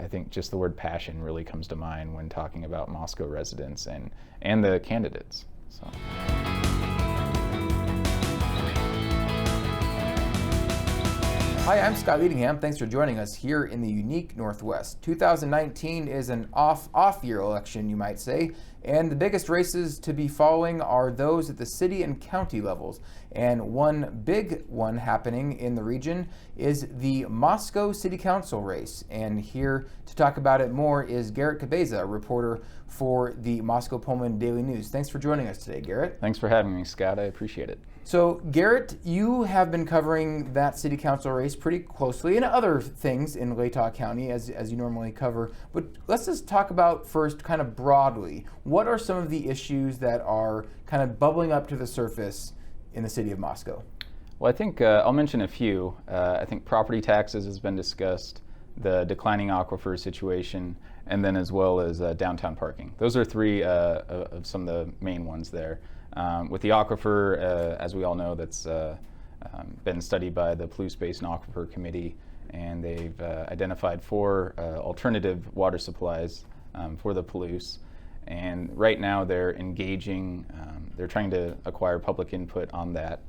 I think just the word passion really comes to mind when talking about Moscow residents and the candidates. So. Hi, I'm Scott Leadingham. Thanks for joining us here in the unique Northwest. 2019 is an off-year election, you might say, and the biggest races to be following are those at the city and county levels. And one big one happening in the region is the Moscow City Council race. And here to talk about it more is Garrett Cabeza, a reporter for the Moscow-Pullman Daily News. Thanks for joining us today, Garrett. Thanks for having me, Scott. I appreciate it. So, Garrett, you have been covering that city council race pretty closely and other things in Latah County as you normally cover. But let's just talk about first kind of broadly. What are some of the issues that are kind of bubbling up to the surface in the city of Moscow? Well, I think I'll mention a few. I think property taxes has been discussed, the declining aquifer situation, and then as well as downtown parking. Those are three of some of the main ones there. With the aquifer, as we all know, that's been studied by the Palouse Basin Aquifer Committee, and they've identified 4 alternative water supplies for the Palouse. And right now they're engaging, they're trying to acquire public input on that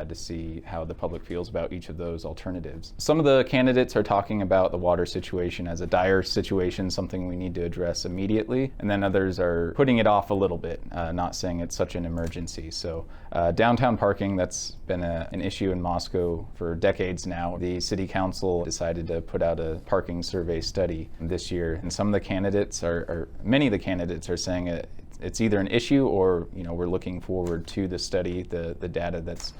to see how the public feels about each of those alternatives. Some of the candidates are talking about the water situation as a dire situation, something we need to address immediately, and then others are putting it off a little bit, not saying it's such an emergency. So downtown parking, that's been an issue in Moscow for decades now. The city council decided to put out a parking survey study this year, and some of the candidates many of the candidates are saying it's either an issue or we're looking forward to the study, the data that's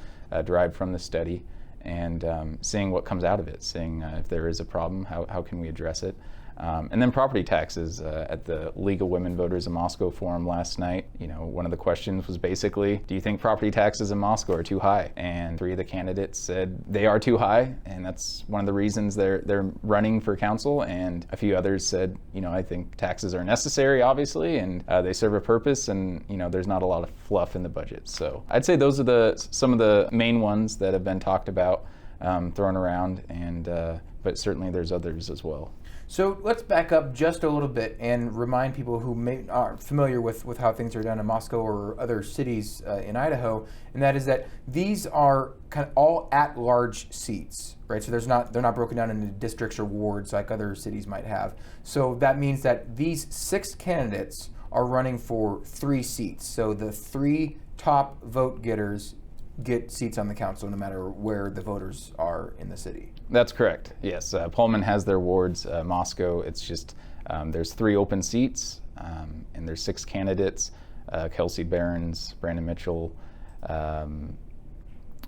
derived from the study, and seeing what comes out of it, seeing if there is a problem, how can we address it. And then property taxes. At the League of Women Voters in Moscow forum last night, one of the questions was basically, do you think property taxes in Moscow are too high? And 3 of the candidates said they are too high, and that's one of the reasons they're running for council. And a few others said, I think taxes are necessary, obviously, and they serve a purpose, and there's not a lot of fluff in the budget. So I'd say those are some of the main ones that have been talked about, thrown around, and but certainly there's others as well. So let's back up just a little bit and remind people who aren't familiar with how things are done in Moscow or other cities in Idaho, and that is that these are kind of all at-large seats, right? So they're not broken down into districts or wards like other cities might have. So that means that these 6 candidates are running for 3 seats. So the 3 top vote getters get seats on the council no matter where the voters are in the city. That's correct, yes. Pullman has their wards. Moscow, it's just, there's 3 open seats, and there's 6 candidates, Kelsey Behrens, Brandon Mitchell, Ann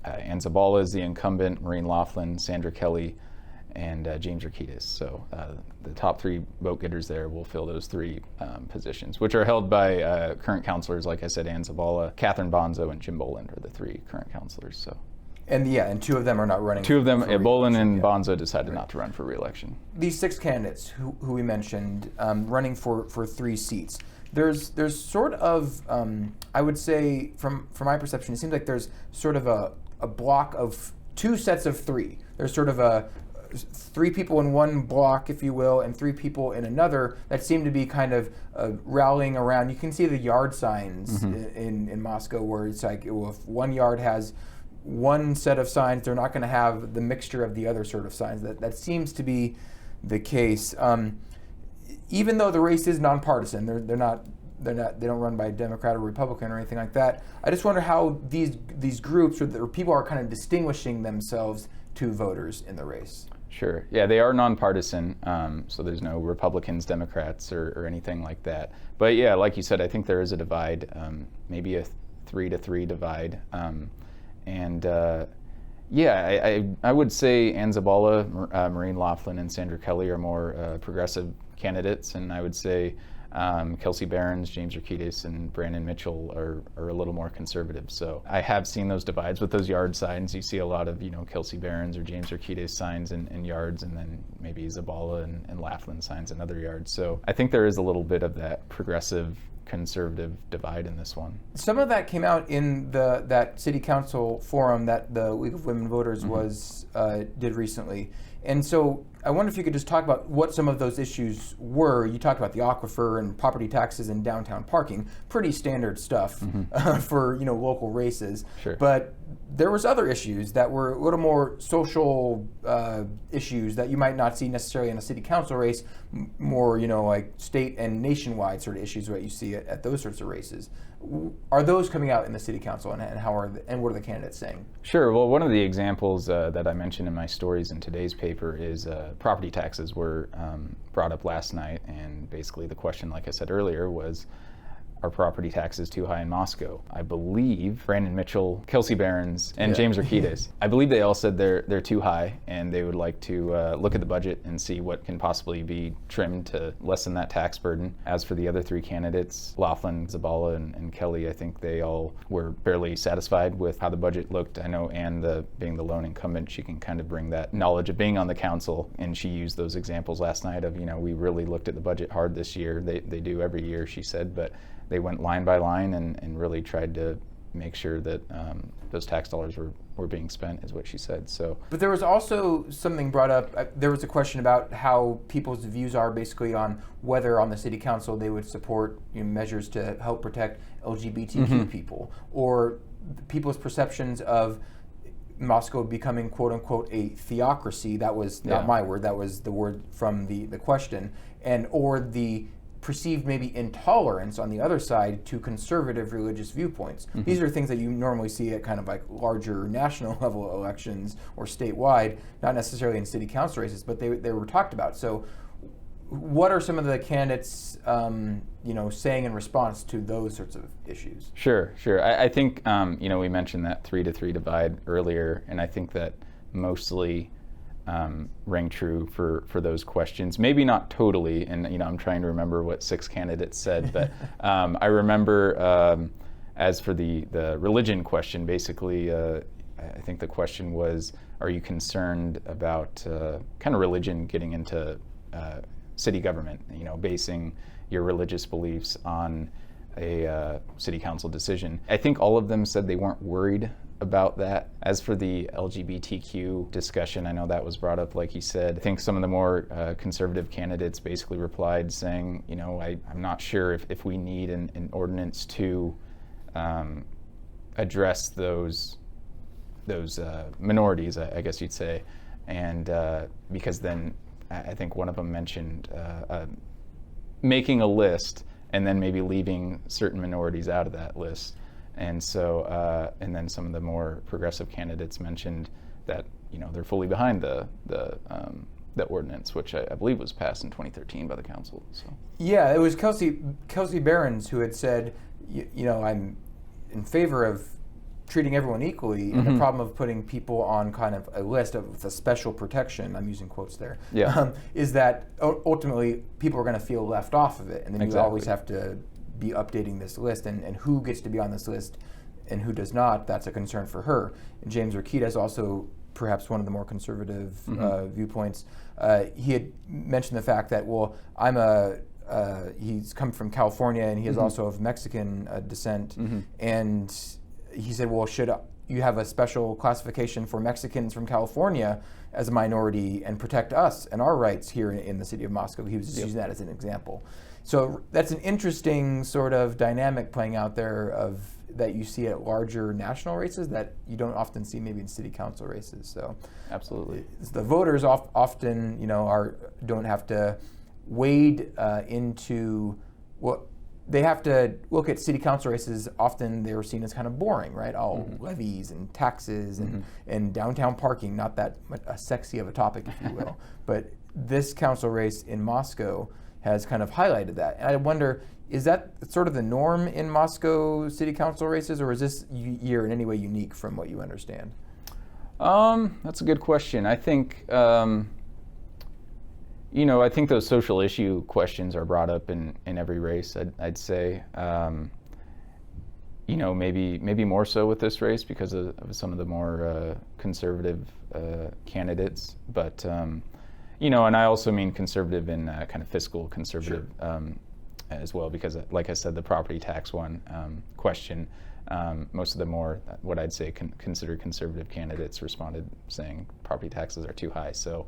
Zabala is the incumbent, Maureen Laughlin, Sandra Kelly, and James Rakitis. So the top 3 vote getters there will fill those 3 positions, which are held by current councilors, like I said, Ann Zabala, Catherine Bonzo, and Jim Boland are the 3 current councilors. So. And 2 of them are not running. 2 of them, Boland and Bonzo, decided not to run for re-election. These 6 candidates who we mentioned running for 3 seats. There's sort of, I would say, from my perception, it seems like there's sort of a block of 2 sets of 3. There's sort of 3 people in one block, if you will, and 3 people in another that seem to be kind of rallying around. You can see the yard signs in Moscow where it's like, if one yard has one set of signs, they're not going to have the mixture of the other sort of signs. That seems to be the case. Even though the race is nonpartisan, they don't run by Democrat or Republican or anything like that. I just wonder how these groups or people are kind of distinguishing themselves to voters in the race. Sure. Yeah, they are nonpartisan, so there's no Republicans, Democrats, or anything like that. But yeah, like you said, I think there is a divide, maybe a 3-3 divide. I would say Ann Zabala, Maureen Laughlin, and Sandra Kelly are more progressive candidates, and I would say Kelsey Behrens, James Rakitis, and Brandon Mitchell are a little more conservative. So I have seen those divides with those yard signs. You see a lot of Kelsey Behrens or James Rakitis signs in yards, and then maybe Zabala and Laughlin signs in other yards. So I think there is a little bit of that progressive conservative divide in this one. Some of that came out in that city council forum that the League of Women Voters did recently. And so I wonder if you could just talk about what some of those issues were. You talked about the aquifer and property taxes and downtown parking, pretty standard stuff for local races. Sure. But there was other issues that were a little more social issues that you might not see necessarily in a city council race, more like state and nationwide sort of issues that you see at those sorts of races. Are those coming out in the city council, and what are the candidates saying? Sure. Well, one of the examples that I mentioned in my stories in today's paper is property taxes were brought up last night, and basically the question, like I said earlier, was, are property taxes too high in Moscow? I believe Brandon Mitchell, Kelsey Behrens, and James Rakitis, I believe they all said they're too high, and they would like to look at the budget and see what can possibly be trimmed to lessen that tax burden. As for the other three candidates, Laughlin, Zabala, and Kelly, I think they all were fairly satisfied with how the budget looked. I know Ann, being the lone incumbent, she can kind of bring that knowledge of being on the council, and she used those examples last night of, we really looked at the budget hard this year. They do every year, she said, but they went line by line and really tried to make sure that those tax dollars were being spent, is what she said. So, but there was also something brought up. There was a question about how people's views are basically on whether on the city council they would support measures to help protect LGBTQ people, or people's perceptions of Moscow becoming quote unquote a theocracy. That was not my word. That was the word from the question, or the perceived maybe intolerance on the other side to conservative religious viewpoints. These are things that you normally see at kind of like larger national level elections or statewide, not necessarily in city council races, but they were talked about. So what are some of the candidates saying in response to those sorts of issues? Sure. I think we mentioned that 3-3 divide earlier, and I think that mostly rang true for those questions. Maybe not totally, and I'm trying to remember what 6 candidates said, but I remember as for the religion question, basically I think the question was, are you concerned about kind of religion getting into city government, basing your religious beliefs on a city council decision? I think all of them said they weren't worried about that. As for the LGBTQ discussion, I know that was brought up, like you said. I think some of the more conservative candidates basically replied saying, I'm not sure if we need an ordinance to address those minorities, I guess you'd say. And because then I think one of them mentioned making a list and then maybe leaving certain minorities out of that list. And so, and then some of the more progressive candidates mentioned that they're fully behind the ordinance, which I believe was passed in 2013 by the council. So yeah, it was Kelsey Behrens who had said, I'm in favor of treating everyone equally, and the problem of putting people on kind of a list with a special protection, I'm using quotes there, is that ultimately people are going to feel left off of it, and then you always have to be updating this list, and who gets to be on this list and who does not. That's a concern for her. And James Rakitis, also perhaps one of the more conservative viewpoints, he had mentioned the fact that, he's come from California, and he is also of Mexican descent, and he said, should you have a special classification for Mexicans from California as a minority and protect us and our rights here in the city of Moscow? He was just using that as an example. So that's an interesting sort of dynamic playing out there that you see at larger national races that you don't often see maybe in city council races. So absolutely, the voters often don't have to wade into what they have to look at. City council races, often they were seen as kind of boring, right? All levies and taxes and downtown parking, not that sexy of a topic, if you will. But this council race in Moscow has kind of highlighted that. And I wonder, is that sort of the norm in Moscow city council races, or is this year in any way unique from what you understand? That's a good question. I think, I think those social issue questions are brought up in every race, I'd say. Maybe more so with this race because of some of the more conservative candidates. But, and I also mean conservative in kind of fiscal conservative as well, because like I said, the property tax question, most of the more, what I'd say considered conservative candidates responded saying property taxes are too high. So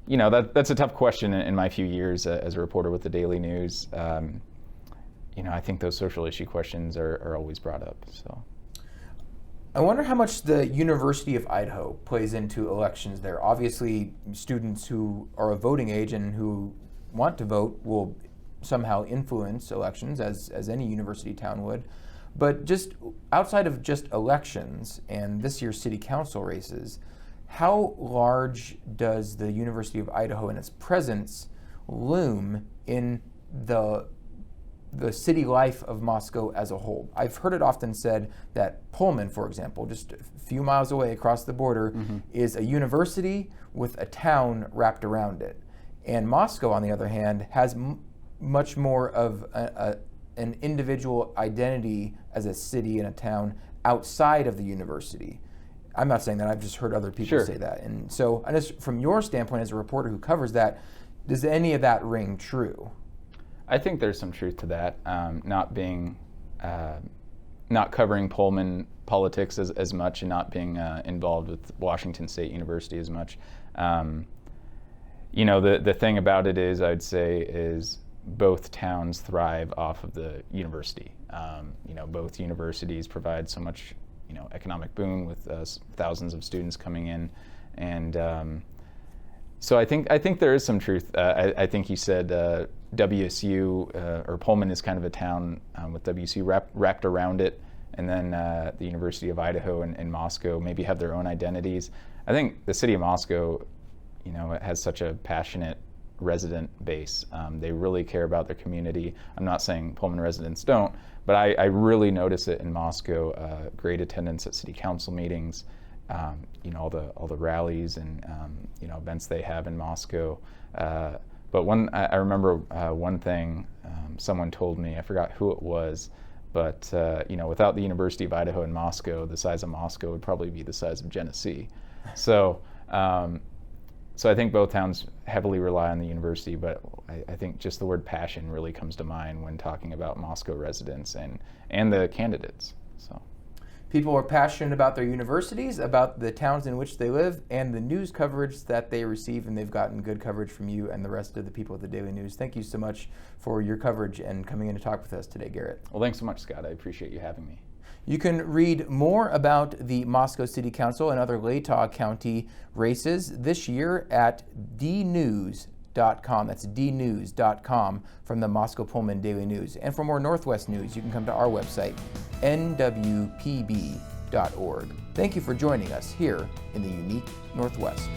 That's a tough question in my few years as a reporter with the Daily News. I think those social issue questions are always brought up. So, I wonder how much the University of Idaho plays into elections there. Obviously, students who are of voting age and who want to vote will somehow influence elections, as any university town would. But just outside of just elections and this year's city council races, how large does the University of Idaho and its presence loom in the city life of Moscow as a whole? I've heard it often said that Pullman, for example, just a few miles away across the border, is a university with a town wrapped around it. And Moscow, on the other hand, has much more of an individual identity as a city and a town outside of the university. I'm not saying that, I've just heard other people say that. And so, from your standpoint as a reporter who covers that, does any of that ring true? I think there's some truth to that. Not covering Pullman politics as much and not being involved with Washington State University as much. The thing about it is, I'd say, is both towns thrive off of the university. Both universities provide so much, economic boom with thousands of students coming in, and so I think there is some truth. I think you said WSU or Pullman is kind of a town with WSU wrapped around it, and then the University of Idaho and Moscow maybe have their own identities. I think the city of Moscow, it has such a passionate resident base. They really care about their community. I'm not saying Pullman residents don't, but I really notice it in Moscow. Great attendance at city council meetings, all the rallies and events they have in Moscow. But I remember one thing someone told me. I forgot who it was, but without the University of Idaho in Moscow, the size of Moscow would probably be the size of Genesee. So I think both towns heavily rely on the university, but I think just the word passion really comes to mind when talking about Moscow residents and the candidates. So, people are passionate about their universities, about the towns in which they live, and the news coverage that they receive, and they've gotten good coverage from you and the rest of the people at the Daily News. Thank you so much for your coverage and coming in to talk with us today, Garrett. Well, thanks so much, Scott. I appreciate you having me. You can read more about the Moscow City Council and other Latah County races this year at dnews.com. That's dnews.com from the Moscow-Pullman Daily News. And for more Northwest news, you can come to our website, nwpb.org. Thank you for joining us here in the unique Northwest.